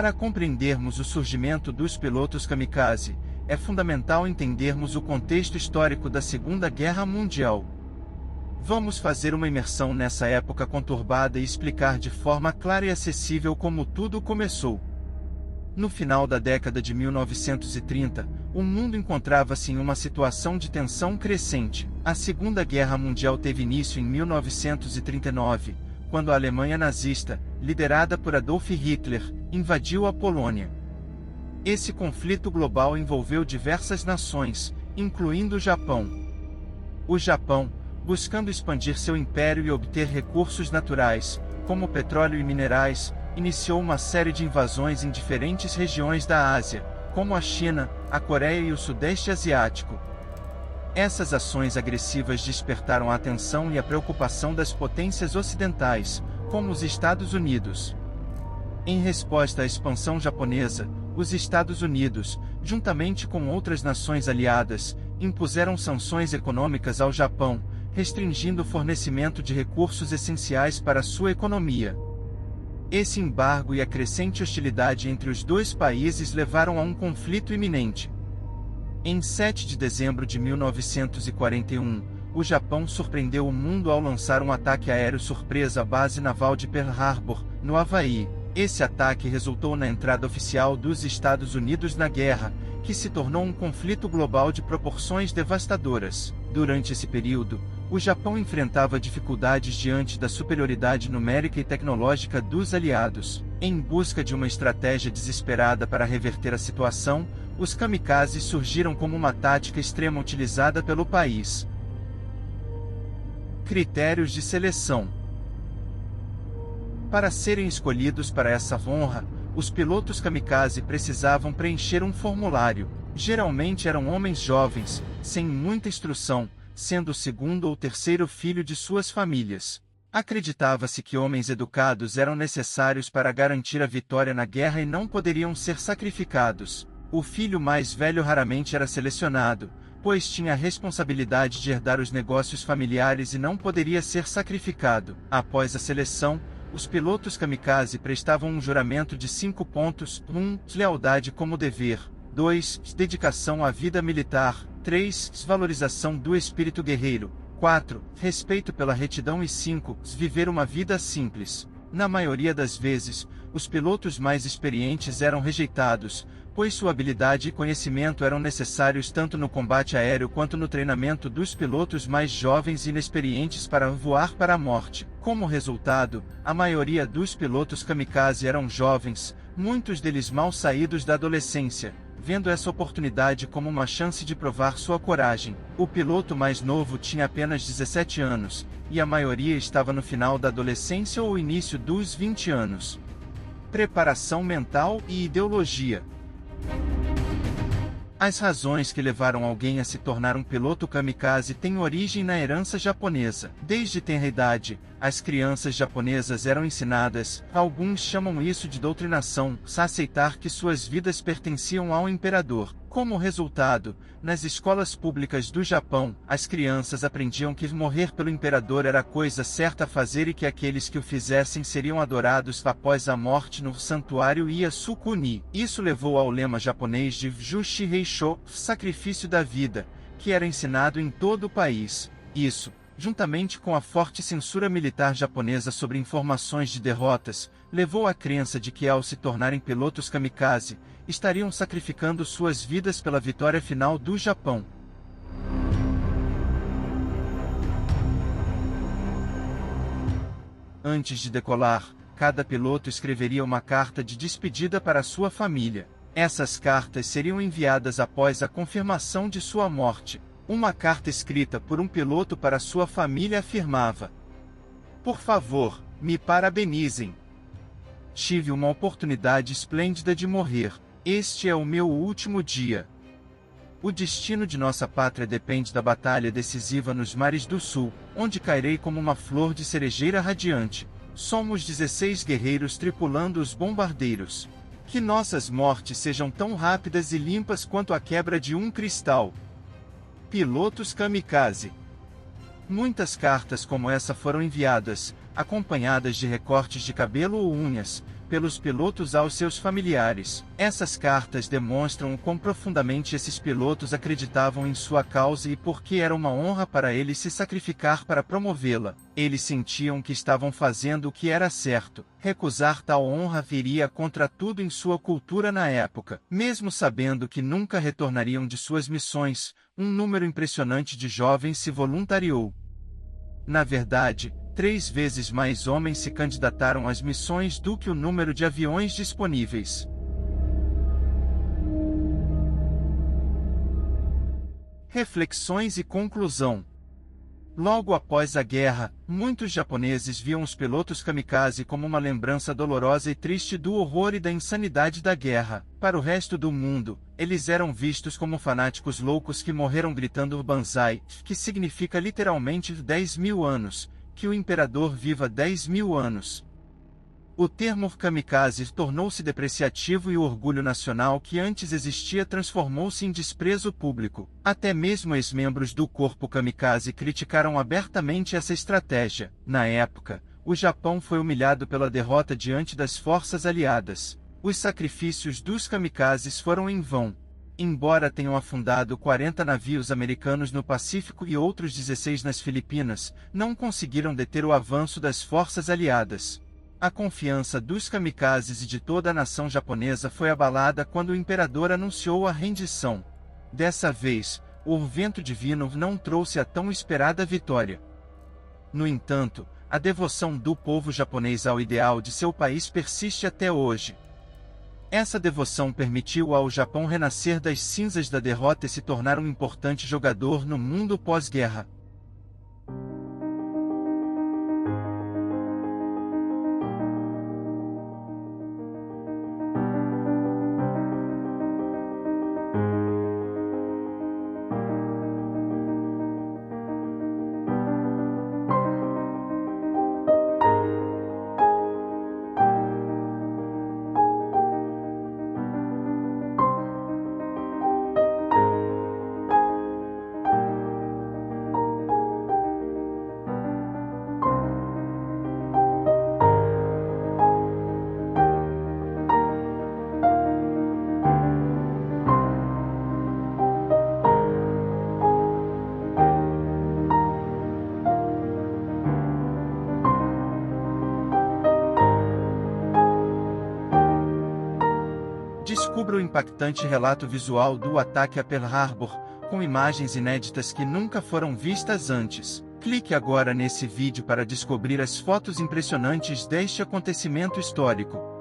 Para compreendermos o surgimento dos pilotos kamikaze, é fundamental entendermos o contexto histórico da Segunda Guerra Mundial. Vamos fazer uma imersão nessa época conturbada e explicar de forma clara e acessível como tudo começou. No final da década de 1930, o mundo encontrava-se em uma situação de tensão crescente. A Segunda Guerra Mundial teve início em 1939, quando a Alemanha nazista, liderada por Adolf Hitler, invadiu a Polônia. Esse conflito global envolveu diversas nações, incluindo o Japão. O Japão, buscando expandir seu império e obter recursos naturais, como petróleo e minerais, iniciou uma série de invasões em diferentes regiões da Ásia, como a China, a Coreia e o Sudeste Asiático. Essas ações agressivas despertaram a atenção e a preocupação das potências ocidentais, como os Estados Unidos. Em resposta à expansão japonesa, os Estados Unidos, juntamente com outras nações aliadas, impuseram sanções econômicas ao Japão, restringindo o fornecimento de recursos essenciais para sua economia. Esse embargo e a crescente hostilidade entre os dois países levaram a um conflito iminente. Em 7 de dezembro de 1941, o Japão surpreendeu o mundo ao lançar um ataque aéreo surpresa à base naval de Pearl Harbor, no Havaí. Esse ataque resultou na entrada oficial dos Estados Unidos na guerra, que se tornou um conflito global de proporções devastadoras. Durante esse período, o Japão enfrentava dificuldades diante da superioridade numérica e tecnológica dos aliados. Em busca de uma estratégia desesperada para reverter a situação, os kamikazes surgiram como uma tática extrema utilizada pelo país. Critérios de seleção. Para serem escolhidos para essa honra, os pilotos kamikaze precisavam preencher um formulário. Geralmente eram homens jovens, sem muita instrução, sendo o segundo ou terceiro filho de suas famílias. Acreditava-se que homens educados eram necessários para garantir a vitória na guerra e não poderiam ser sacrificados. O filho mais velho raramente era selecionado, pois tinha a responsabilidade de herdar os negócios familiares e não poderia ser sacrificado. Após a seleção, os pilotos kamikaze prestavam um juramento de 5 pontos: 1. Lealdade como dever. 2. Dedicação à vida militar. 3. Valorização do espírito guerreiro. 4. Respeito pela retidão e 5. Viver uma vida simples. Na maioria das vezes, os pilotos mais experientes eram rejeitados, pois sua habilidade e conhecimento eram necessários tanto no combate aéreo quanto no treinamento dos pilotos mais jovens e inexperientes para voar para a morte. Como resultado, a maioria dos pilotos kamikaze eram jovens, muitos deles mal saídos da adolescência, vendo essa oportunidade como uma chance de provar sua coragem. O piloto mais novo tinha apenas 17 anos, e a maioria estava no final da adolescência ou início dos 20 anos. Preparação mental e ideologia. As razões que levaram alguém a se tornar um piloto kamikaze têm origem na herança japonesa. Desde tenra idade, as crianças japonesas eram ensinadas, alguns chamam isso de doutrinação, a aceitar que suas vidas pertenciam ao imperador. Como resultado, nas escolas públicas do Japão, as crianças aprendiam que morrer pelo imperador era a coisa certa a fazer e que aqueles que o fizessem seriam adorados após a morte no santuário Yasukuni. Isso levou ao lema japonês de Jushi Heisho, sacrifício da vida, que era ensinado em todo o país. Isso, juntamente com a forte censura militar japonesa sobre informações de derrotas, levou à crença de que ao se tornarem pilotos kamikaze, estariam sacrificando suas vidas pela vitória final do Japão. Antes de decolar, cada piloto escreveria uma carta de despedida para sua família. Essas cartas seriam enviadas após a confirmação de sua morte. Uma carta escrita por um piloto para sua família afirmava: "Por favor, me parabenizem. Tive uma oportunidade esplêndida de morrer. Este é o meu último dia. O destino de nossa pátria depende da batalha decisiva nos mares do sul, onde cairei como uma flor de cerejeira radiante. Somos 16 guerreiros tripulando os bombardeiros. Que nossas mortes sejam tão rápidas e limpas quanto a quebra de um cristal." Pilotos kamikaze. Muitas cartas como essa foram enviadas, acompanhadas de recortes de cabelo ou unhas, pelos pilotos aos seus familiares. Essas cartas demonstram o quão profundamente esses pilotos acreditavam em sua causa e por que era uma honra para eles se sacrificar para promovê-la. Eles sentiam que estavam fazendo o que era certo. Recusar tal honra viria contra tudo em sua cultura na época. Mesmo sabendo que nunca retornariam de suas missões, um número impressionante de jovens se voluntariou. Na verdade, 3 vezes mais homens se candidataram às missões do que o número de aviões disponíveis. Reflexões e conclusão. Logo após a guerra, muitos japoneses viam os pilotos kamikaze como uma lembrança dolorosa e triste do horror e da insanidade da guerra. Para o resto do mundo, eles eram vistos como fanáticos loucos que morreram gritando Banzai, que significa literalmente 10.000 anos, que o imperador viva 10.000 anos. O termo kamikaze tornou-se depreciativo e o orgulho nacional que antes existia transformou-se em desprezo público. Até mesmo ex-membros do corpo kamikaze criticaram abertamente essa estratégia. Na época, o Japão foi humilhado pela derrota diante das forças aliadas. Os sacrifícios dos kamikazes foram em vão. Embora tenham afundado 40 navios americanos no Pacífico e outros 16 nas Filipinas, não conseguiram deter o avanço das forças aliadas. A confiança dos kamikazes e de toda a nação japonesa foi abalada quando o imperador anunciou a rendição. Dessa vez, o vento divino não trouxe a tão esperada vitória. No entanto, a devoção do povo japonês ao ideal de seu país persiste até hoje. Essa devoção permitiu ao Japão renascer das cinzas da derrota e se tornar um importante jogador no mundo pós-guerra. Descubra o impactante relato visual do ataque a Pearl Harbor, com imagens inéditas que nunca foram vistas antes. Clique agora nesse vídeo para descobrir as fotos impressionantes deste acontecimento histórico.